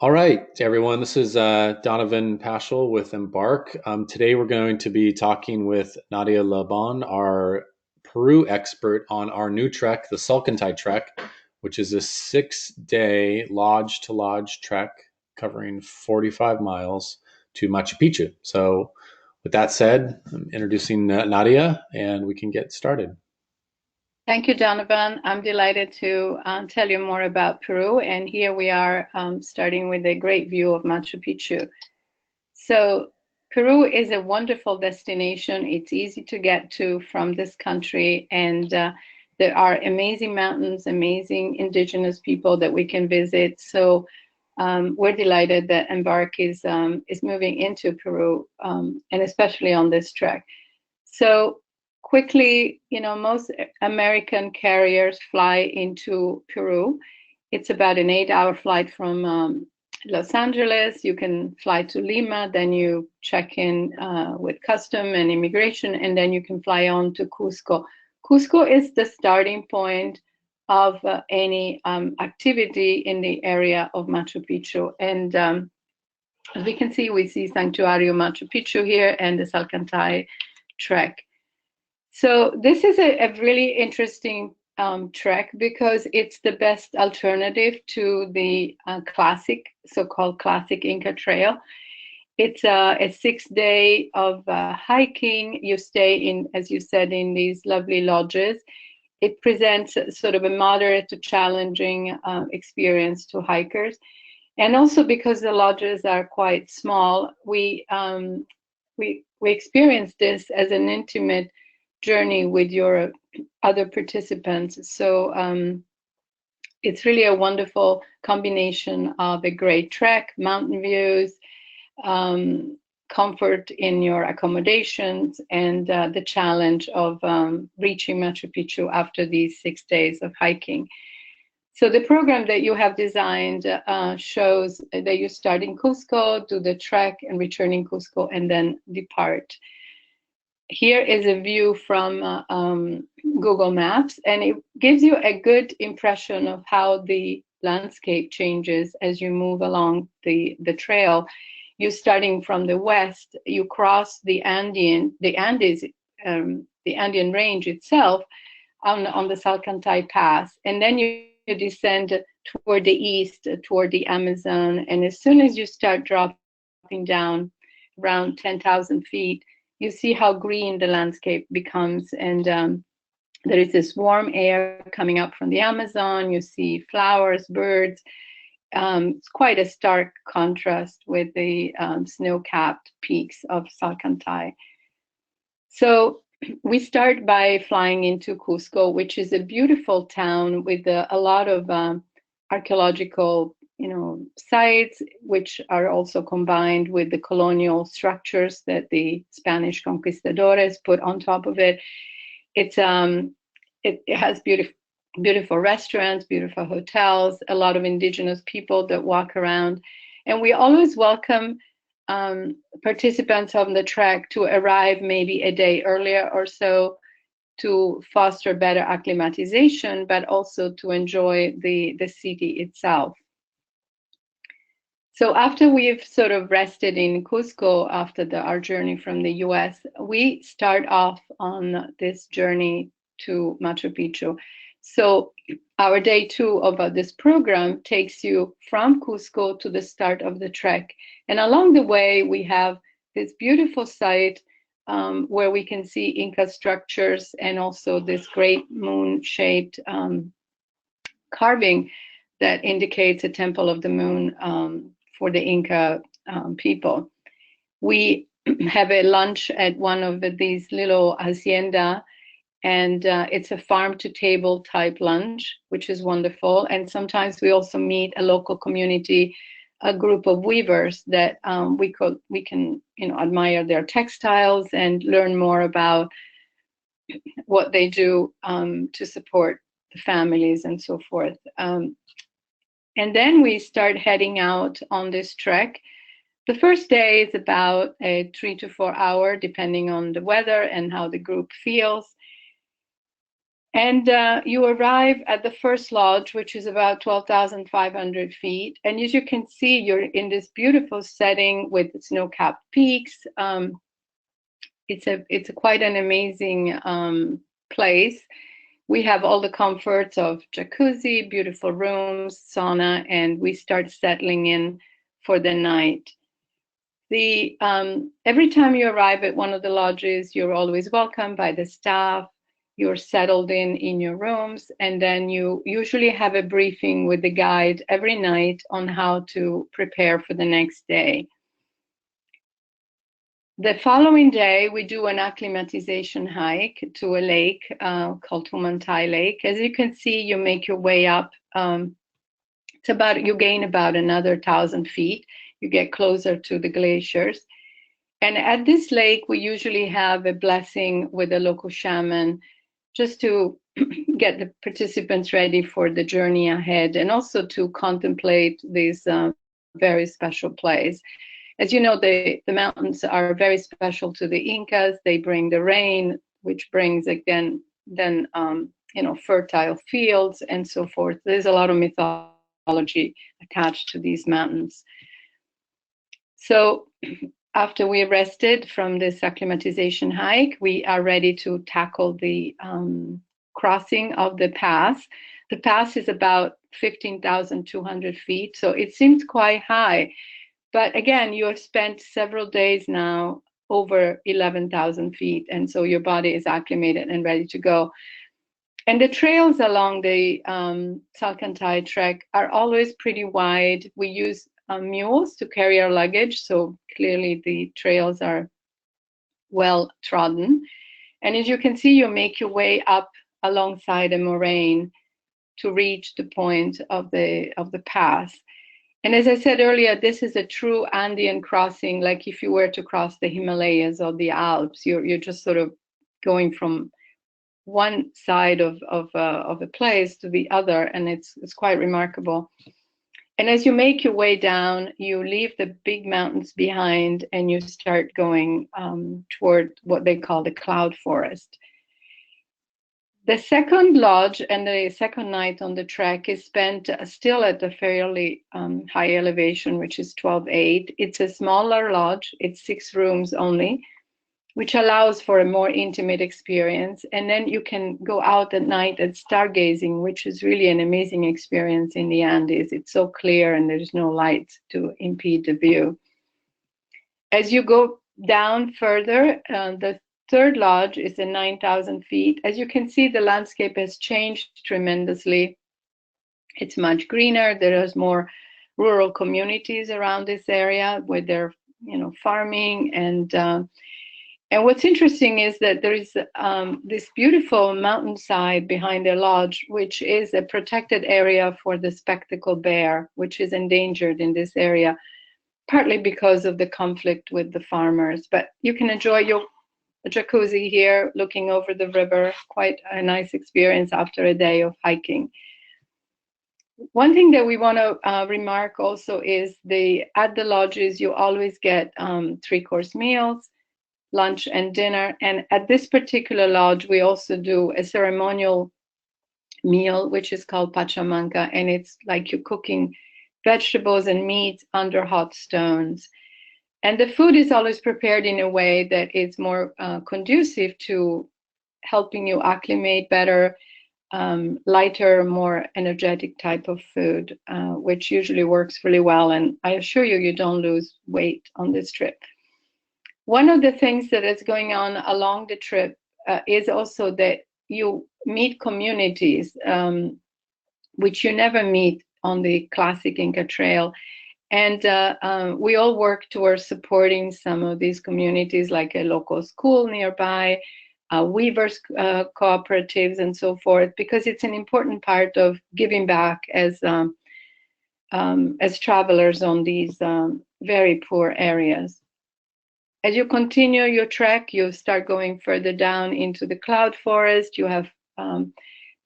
All right, everyone. This is Donovan Paschal with Embark. Today we're going to be talking with Nadia Laban, our Peru expert, on our new trek, the Salkantay trek, which is a 6-day lodge to lodge trek covering 45 miles to Machu Picchu. So, with that said, I'm introducing Nadia, and we can get started. Thank you, Donovan. I'm delighted to tell you more about Peru. And here we are starting with a great view of Machu Picchu. So, Peru is a wonderful destination. It's easy to get to from this country, and there are amazing mountains, amazing indigenous people that we can visit. So, we're delighted that Embark is moving into Peru, and especially on this trek. So quickly, most American carriers fly into Peru. It's about an 8-hour flight from Los Angeles. You can fly to Lima, then you check in with custom and immigration, and then you can fly on to Cusco. Cusco is the starting point of any activity in the area of Machu Picchu. And as we can see, we see Santuario Machu Picchu here and the Salkantay trek. So this is a really interesting trek because it's the best alternative to the so-called classic Inca Trail. It's a 6 day of hiking. You stay in, as you said, in these lovely lodges. It presents sort of a moderate to challenging experience to hikers. And also because the lodges are quite small, we experience this as an intimate journey with your other participants. So it's really a wonderful combination of a great trek, mountain views, comfort in your accommodations, and the challenge of reaching Machu Picchu after these 6 days of hiking. So the program that you have designed shows that you start in Cusco, do the trek and return in Cusco, and then depart. Here is a view from Google Maps, and it gives you a good impression of how the landscape changes as you move along the trail. You're starting from the west, you cross the Andes, the Andean range itself on the Salkantay Pass, and then you descend toward the east, toward the Amazon, and as soon as you start dropping down around 10,000 feet, you see how green the landscape becomes. And there is this warm air coming up from the Amazon. You see flowers, birds. It's quite a stark contrast with the snow-capped peaks of Salkantay. So we start by flying into Cusco, which is a beautiful town with a lot of archaeological sites, which are also combined with the colonial structures that the Spanish conquistadores put on top of it. It has beautiful restaurants, beautiful hotels, a lot of indigenous people that walk around. And we always welcome participants on the trek to arrive maybe a day earlier or so to foster better acclimatization, but also to enjoy the city itself. So after we've sort of rested in Cusco after our journey from the US, we start off on this journey to Machu Picchu. So our day 2 of this program takes you from Cusco to the start of the trek. And along the way, we have this beautiful site where we can see Inca structures and also this great moon-shaped carving that indicates a temple of the moon for the Inca people. We have a lunch at one of these little hacienda, and it's a farm to table type lunch, which is wonderful. And sometimes we also meet a local community, a group of weavers that we can admire their textiles and learn more about what they do to support the families and so forth. And then we start heading out on this trek. The first day is about a 3 to 4 hour, depending on the weather and how the group feels. And you arrive at the first lodge, which is about 12,500 feet. And as you can see, you're in this beautiful setting with snow-capped peaks. It's quite an amazing place. We have all the comforts of jacuzzi, beautiful rooms, sauna, and we start settling in for the night. Every time you arrive at one of the lodges, you're always welcomed by the staff. You're settled in your rooms, and then you usually have a briefing with the guide every night on how to prepare for the next day. The following day, we do an acclimatization hike to a lake called Humantay Lake. As you can see, you make your way up. You gain about another 1,000 feet. You get closer to the glaciers. And at this lake, we usually have a blessing with a local shaman just to get the participants ready for the journey ahead and also to contemplate this very special place. As you know, the mountains are very special to the Incas. They bring the rain, which brings again then fertile fields and so forth. There's a lot of mythology attached to these mountains. So after we rested from this acclimatization hike, we are ready to tackle the crossing of the pass. The pass is about 15,200 feet, so it seems quite high. But again, you have spent several days now over 11,000 feet, and so your body is acclimated and ready to go. And the trails along the Salkantay trek are always pretty wide. We use mules to carry our luggage, so clearly the trails are well trodden. And as you can see, you make your way up alongside a moraine to reach the point of the pass. And as I said earlier, this is a true Andean crossing, like if you were to cross the Himalayas or the Alps. You're just sort of going from one side of a place to the other, and it's quite remarkable. And as you make your way down, you leave the big mountains behind and you start going toward what they call the cloud forest. The second lodge and the second night on the trek is spent still at a fairly high elevation, which is 12,800. It's a smaller lodge. It's 6 rooms only, which allows for a more intimate experience. And then you can go out at night at stargazing, which is really an amazing experience in the Andes. It's so clear and there's no light to impede the view. As you go down further, the third lodge is at 9,000 feet. As you can see, the landscape has changed tremendously. It's much greener. There's more rural communities around this area where they're, farming. And what's interesting is that there is this beautiful mountainside behind the lodge, which is a protected area for the spectacled bear, which is endangered in this area, partly because of the conflict with the farmers. But you can enjoy your jacuzzi here, looking over the river. Quite a nice experience after a day of hiking. One thing that we want to remark also is at the lodges, you always get 3-course meals, lunch and dinner. And at this particular lodge, we also do a ceremonial meal, which is called pachamanca. And it's like you're cooking vegetables and meat under hot stones. And the food is always prepared in a way that is more conducive to helping you acclimate better, lighter, more energetic type of food, which usually works really well. And I assure you, you don't lose weight on this trip. One of the things that is going on along the trip is also that you meet communities, which you never meet on the classic Inca Trail. And we all work towards supporting some of these communities, like a local school nearby, weavers cooperatives, and so forth, because it's an important part of giving back as travelers on these very poor areas. As you continue your trek, you start going further down into the cloud forest. You have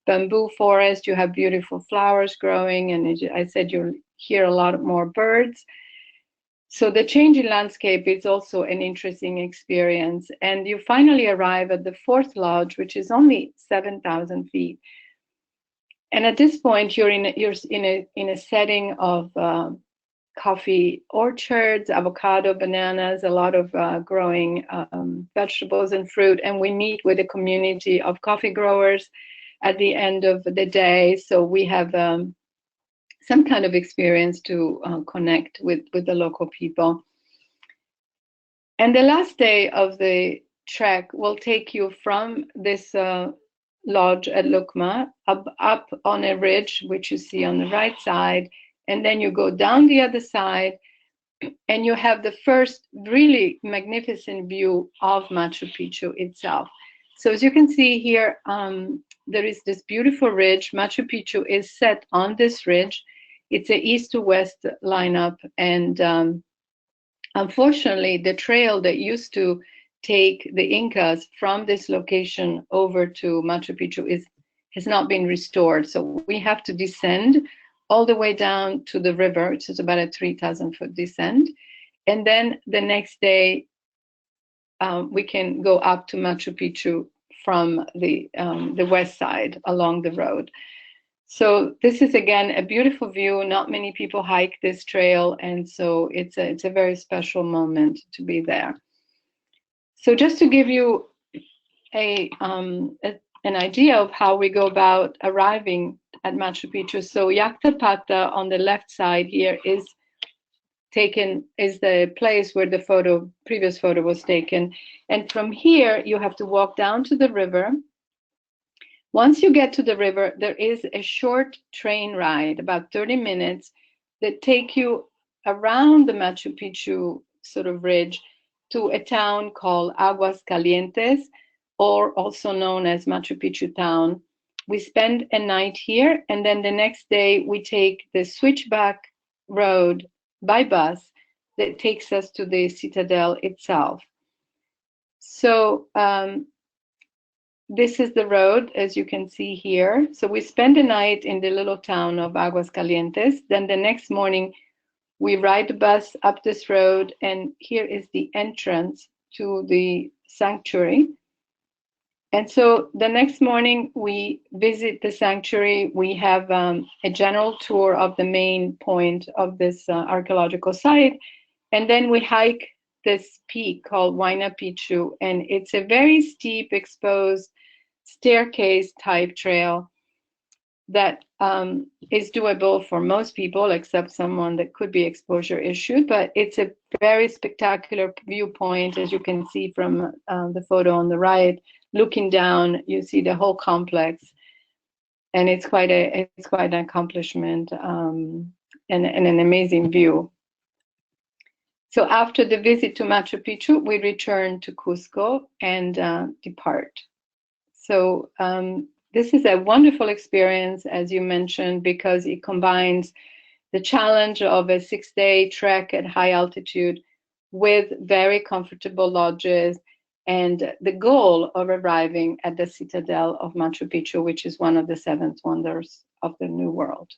bamboo forest. You have beautiful flowers growing, and as I said, you'll hear a lot more birds. So the change in landscape is also an interesting experience. And you finally arrive at the fourth lodge, which is only 7,000 feet. And at this point, you're in a setting of coffee orchards, avocado, bananas, a lot of growing vegetables and fruit. And we meet with a community of coffee growers at the end of the day. So we have some kind of experience to connect with the local people. And the last day of the trek will take you from this lodge at Lukma up on a ridge, which you see on the right side, and then you go down the other side, and you have the first really magnificent view of Machu Picchu itself. So as you can see here, there is this beautiful ridge. Machu Picchu is set on this ridge. It's an east to west lineup, and unfortunately, the trail that used to take the Incas from this location over to Machu Picchu has not been restored. So we have to descend all the way down to the river, which is about a 3,000-foot descent. And then the next day, we can go up to Machu Picchu from the west side along the road. So this is, again, a beautiful view. Not many people hike this trail, and so it's a very special moment to be there. So just to give you an idea of how we go about arriving at Machu Picchu, so Yactapata on the left side here is the place where the previous photo was taken, and from here you have to walk down to the river. Once you get to the river, there is a short train ride, about 30 minutes, that take you around the Machu Picchu sort of ridge to a town called Aguas Calientes, or also known as Machu Picchu town. We spend a night here, and then the next day we take the switchback road by bus that takes us to the citadel itself. So this is the road, as you can see here. So we spend the night in the little town of Aguas Calientes. Then the next morning, we ride the bus up this road, and here is the entrance to the sanctuary. And so the next morning, we visit the sanctuary. We have a general tour of the main point of this archaeological site. And then we hike this peak called Huayna Picchu, and it's a very steep, exposed staircase type trail that is doable for most people, except someone that could be exposure issued. But it's a very spectacular viewpoint, as you can see from the photo on the right. Looking down, you see the whole complex, and it's quite an accomplishment and an amazing view. So after the visit to Machu Picchu, we return to Cusco and depart. So this is a wonderful experience, as you mentioned, because it combines the challenge of a 6-day trek at high altitude with very comfortable lodges and the goal of arriving at the citadel of Machu Picchu, which is one of the 7 wonders of the New World.